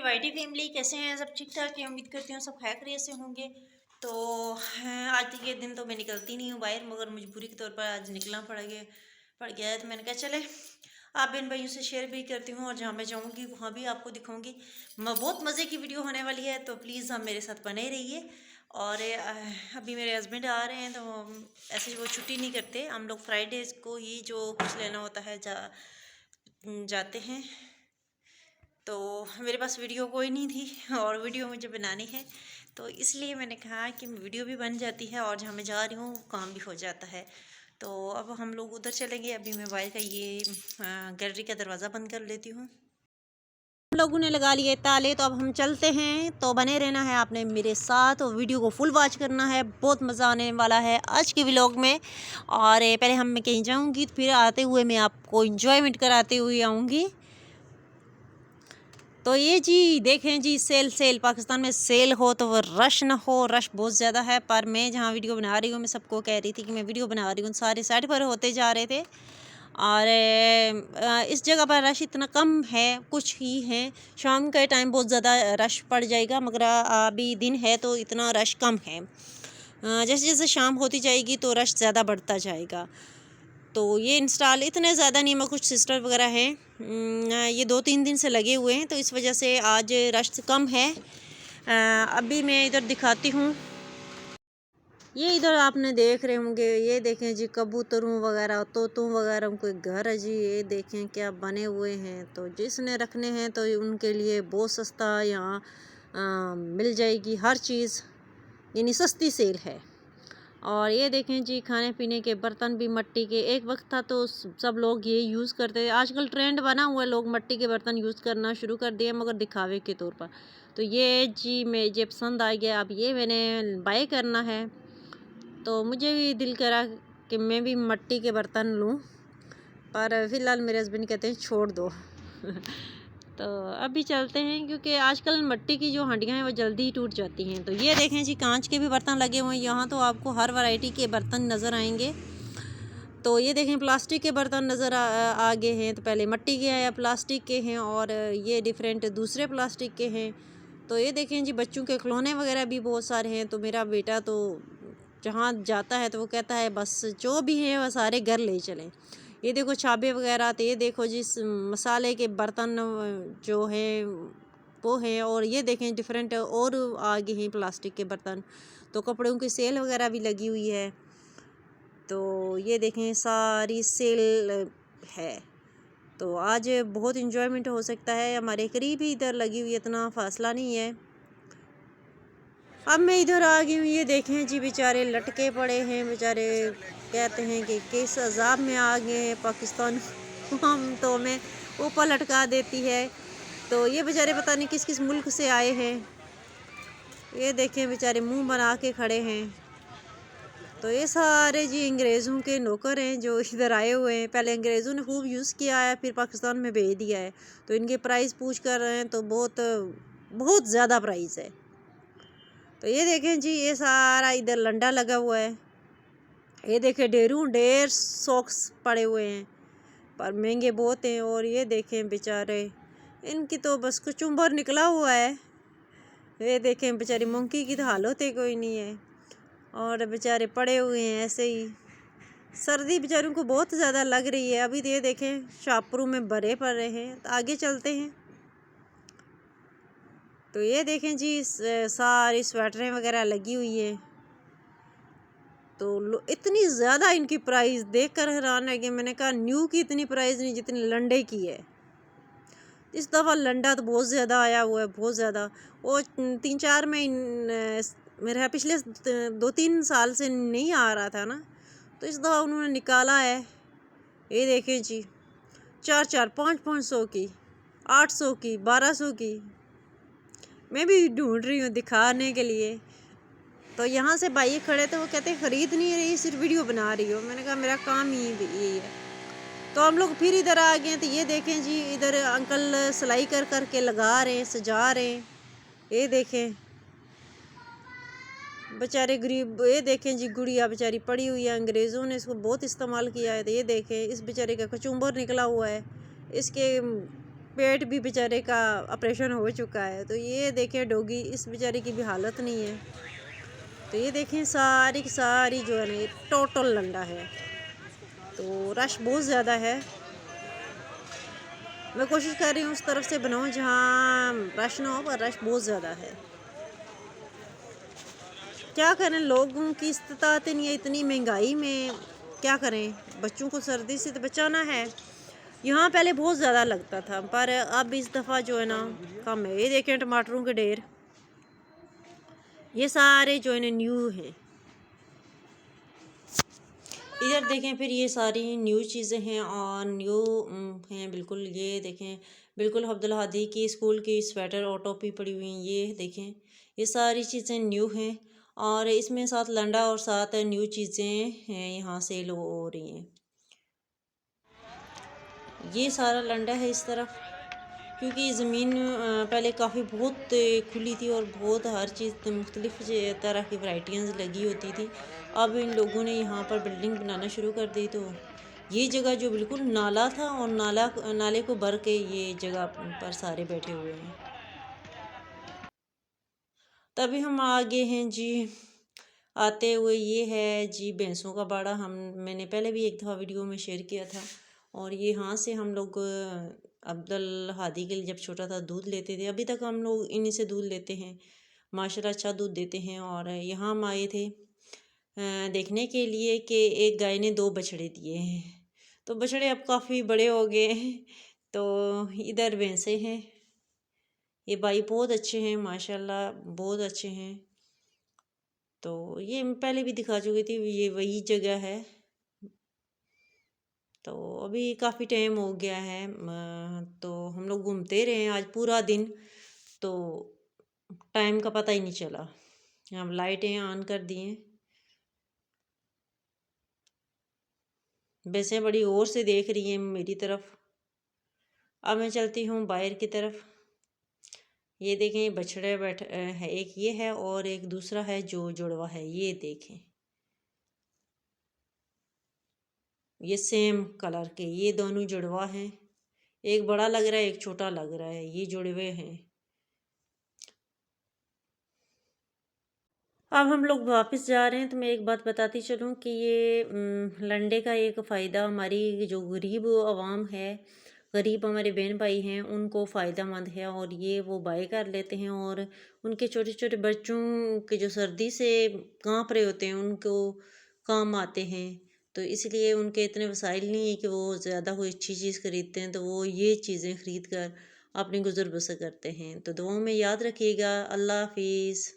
मेरी YT family कैसे हैं? सब ठीक ठाक है। उम्मीद करती हूँ सब खैरियत से होंगे। तो आज के दिन तो मैं निकलती नहीं हूँ बाहर, मगर मजबूरी के तौर पर आज निकलना पड़ गया है। तो मैंने कहा चले आप बहन भाइयों से शेयर भी करती हूँ, और जहाँ मैं जाऊँगी वहाँ भी आपको दिखाऊँगी। बहुत मज़े की वीडियो होने वाली है, तो प्लीज़ आप मेरे साथ बने रहिए। और अभी मेरे हस्बैंड आ रहे हैं, तो ऐसे वो छुट्टी नहीं करते। हम लोग फ्राइडे को ही जो कुछ लेना होता है जाते हैं। तो मेरे पास वीडियो कोई नहीं थी और वीडियो मुझे बनानी है, तो इसलिए मैंने कहा कि वीडियो भी बन जाती है और जहाँ मैं जा रही हूँ काम भी हो जाता है। तो अब हम लोग उधर चलेंगे। अभी मैं मोबाइल का ये गैलरी का दरवाज़ा बंद कर लेती हूँ। हम लोगों ने लगा लिए ताले, तो अब हम चलते हैं। तो बने रहना है आपने मेरे साथ और वीडियो को फुल वॉच करना है। बहुत मज़ा आने वाला है आज के व्लॉग में। और पहले मैं कहीं जाऊँगी, तो फिर आते हुए मैं आपको इंजॉयमेंट कराते हुए आऊँगी। तो ये जी देखें जी, सेल पाकिस्तान में सेल हो तो वो रश ना हो, रश बहुत ज़्यादा है। पर मैं जहाँ वीडियो बना रही हूँ, मैं सबको कह रही थी कि मैं वीडियो बना रही हूँ, सारे साइड पर होते जा रहे थे। और इस जगह पर रश इतना कम है, कुछ ही हैं। शाम के टाइम बहुत ज़्यादा रश पड़ जाएगा, मगर अभी दिन है तो इतना रश कम है। जैसे जैसे शाम होती जाएगी तो रश ज़्यादा बढ़ता जाएगा। तो ये इंस्टॉल इतने ज़्यादा नहीं, मैं कुछ सिस्टर वगैरह हैं, ये 2-3 दिन से लगे हुए हैं, तो इस वजह से आज रश कम है। अभी मैं इधर दिखाती हूँ। ये इधर आपने देख रहे होंगे, ये देखें जी कबूतरों वगैरह तोतों वगैरह कोई घर है जी। ये देखें क्या बने हुए हैं। तो जिसने रखने हैं तो उनके लिए बहुत सस्ता यहाँ मिल जाएगी हर चीज़, यानी सस्ती सेल है। और ये देखें जी खाने पीने के बर्तन भी मिट्टी के। एक वक्त था तो सब लोग ये यूज़ करते थे, आजकल ट्रेंड बना हुआ है, लोग मिट्टी के बर्तन यूज़ करना शुरू कर दिए, मगर दिखावे के तौर पर। तो ये जी मुझे पसंद आ गया, अब ये मैंने बाय करना है। तो मुझे भी दिल करा कि मैं भी मिट्टी के बर्तन लूँ, पर फ़िलहाल मेरे हस्बैंड कहते हैं छोड़ दो। तो अभी चलते हैं, क्योंकि आजकल मिट्टी की जो हांडियाँ हैं वो जल्दी ही टूट जाती हैं। तो ये देखें जी कांच के भी बर्तन लगे हुए हैं यहाँ, तो आपको हर वैरायटी के बर्तन नज़र आएंगे। तो ये देखें प्लास्टिक के बर्तन नज़र आगे हैं। तो पहले मिट्टी के हैं या प्लास्टिक के हैं, और ये डिफरेंट दूसरे प्लास्टिक के हैं। तो ये देखें जी बच्चों के खिलौने वगैरह भी बहुत सारे हैं। तो मेरा बेटा तो जहाँ जाता है तो वो कहता है बस जो भी है वह सारे घर ले चलें। ये देखो छाबे वगैरह, तो ये देखो जी मसाले के बर्तन जो हैं वो हैं। और ये देखें डिफरेंट और आगे हैं प्लास्टिक के बर्तन। तो कपड़ों की सेल वगैरह भी लगी हुई है। तो ये देखें सारी सेल है। तो आज बहुत इंजॉयमेंट हो सकता है। हमारे करीब ही इधर लगी हुई, इतना फासला नहीं है। अब मैं इधर आ गई हूँ। ये देखें जी बेचारे लटके पड़े हैं, बेचारे कहते हैं कि किस अजाब में आ गए हैं पाकिस्तान। हम तो हमें ऊपर लटका देती है। तो ये बेचारे पता नहीं किस किस मुल्क से आए हैं। ये देखें बेचारे मुंह बना के खड़े हैं। तो ये सारे जी अंग्रेज़ों के नौकर हैं जो इधर आए हुए हैं। पहले अंग्रेज़ों ने खूब यूज़ किया है, फिर पाकिस्तान में भेज दिया है। तो इनके प्राइस पूछ कर रहे हैं, तो बहुत ज़्यादा प्राइस है। तो ये देखें जी ये सारा इधर लंडा लगा हुआ है। ये देखें ढेर सॉक्स पड़े हुए हैं, पर महंगे बहुत हैं। और ये देखें बेचारे, इनकी तो बस कुचुम्बर निकला हुआ है। ये देखें बेचारी मंकी की तो हालत है कोई नहीं है, और बेचारे पड़े हुए हैं ऐसे ही। सर्दी बेचारों को बहुत ज़्यादा लग रही है। अभी तो ये देखें शाहपुरों में भरे पड़ रहे हैं। तो आगे चलते हैं। तो ये देखें जी सारी स्वेटरें वगैरह लगी हुई है। तो इतनी ज़्यादा इनकी प्राइस देख कर हैरान है कि मैंने कहा न्यू की इतनी प्राइस नहीं जितनी लंडे की है। इस दफ़ा लंडा तो बहुत ज़्यादा आया हुआ है, बहुत ज़्यादा। वो 3-4 में मेरे पिछले 2-3 साल से नहीं आ रहा था ना, तो इस दफ़ा उन्होंने निकाला है। ये देखें जी 4-4 5-5 सौ की, 800 की, 1200 की। मैं भी ढूंढ रही हूँ दिखाने के लिए। तो यहाँ से भाई खड़े थे, वो कहते ख़रीद नहीं रही, सिर्फ वीडियो बना रही हो। मैंने कहा मेरा काम ही यही है। तो हम लोग फिर इधर आ गए। तो ये देखें जी इधर अंकल सिलाई कर के लगा रहे हैं, सजा रहे हैं। ये देखें बेचारे गरीब। ये देखें जी गुड़िया बेचारी पड़ी हुई है, अंग्रेज़ों ने इसको बहुत इस्तेमाल किया है। तो ये देखें इस बेचारे का कचुम्बर निकला हुआ है, इसके पेट भी बेचारे का ऑपरेशन हो चुका है। तो ये देखें डॉगी, इस बेचारे की भी हालत नहीं है। तो ये देखें सारी की सारी जो है ना ये टोटल लंडा है। तो रश बहुत ज़्यादा है। मैं कोशिश कर रही हूँ उस तरफ से बनाऊँ जहाँ रश ना हो, पर रश बहुत ज़्यादा है। क्या करें, लोगों की इस्तात नहीं है, इतनी महंगाई में क्या करें, बच्चों को सर्दी से तो बचाना है। यहाँ पहले बहुत ज़्यादा लगता था, पर अब इस दफ़ा जो है ना कम है। ये देखें टमाटरों के ढेर, ये सारे जो है ना न्यू हैं। इधर देखें फिर ये सारी न्यू चीज़ें हैं और न्यू हैं बिल्कुल। ये देखें बिल्कुल अब्दुल हादी की स्कूल की स्वेटर और टोपी पड़ी हुई हैं। ये देखें ये सारी चीज़ें न्यू हैं और इसमें साथ लंडा और साथ न्यू चीज़ें हैं यहाँ सेल हो रही हैं। ये सारा लंडा है इस तरफ, क्योंकि ज़मीन पहले काफ़ी बहुत खुली थी और बहुत हर चीज़ मुख्तलिफ़ तरह की वैराइटियाँ लगी होती थी। अब इन लोगों ने यहाँ पर बिल्डिंग बनाना शुरू कर दी, तो ये जगह जो बिल्कुल नाला था और नाले को भर के ये जगह पर सारे बैठे हुए हैं। तभी हम आगे हैं जी, आते हुए ये है जी भैंसों का बाड़ा। मैंने पहले भी एक दफ़ा वीडियो में शेयर किया था। और ये यहाँ से हम लोग अब्दुल हादी के लिए जब छोटा था दूध लेते थे, अभी तक हम लोग इन्हीं से दूध लेते हैं। माशाल्लाह अच्छा दूध देते हैं। और यहाँ हम आए थे देखने के लिए कि एक गाय ने 2 बछड़े दिए हैं। तो बछड़े अब काफ़ी बड़े हो गए हैं। तो इधर भैंसे हैं। ये भाई बहुत अच्छे हैं माशाल्लाह, बहुत अच्छे हैं। तो ये मैं पहले भी दिखा चुकी थी, ये वही जगह है। तो अभी काफ़ी टाइम हो गया है, तो हम लोग घूमते रहे आज पूरा दिन, तो टाइम का पता ही नहीं चला। हम लाइटें ऑन कर दिए, वैसे बड़ी गौर से देख रही हैं मेरी तरफ। अब मैं चलती हूँ बाहर की तरफ। ये देखें बछड़े है, एक ये है और एक दूसरा है जो जुड़वा है। ये देखें ये सेम कलर के, ये दोनों जुड़वा हैं। एक बड़ा लग रहा है, एक छोटा लग रहा है, ये जुड़वे हैं। अब हम लोग वापस जा रहे हैं, तो मैं एक बात बताती चलूँ कि ये लंडे का एक फ़ायदा हमारी जो गरीब आवाम है, गरीब हमारे बहन भाई हैं, उनको फ़ायदा मंद है। और ये वो बाय कर लेते हैं और उनके छोटे छोटे बच्चों के जो सर्दी से काँप रहे होते हैं उनको काम आते हैं। तो इसलिए उनके इतने वसाइल नहीं है कि वो ज़्यादा कोई अच्छी चीज़ ख़रीदते हैं, तो वो ये चीज़ें ख़रीद कर अपनी गुज़र बसर करते हैं। तो दुआओं में याद रखिएगा। अल्लाह हाफिज़।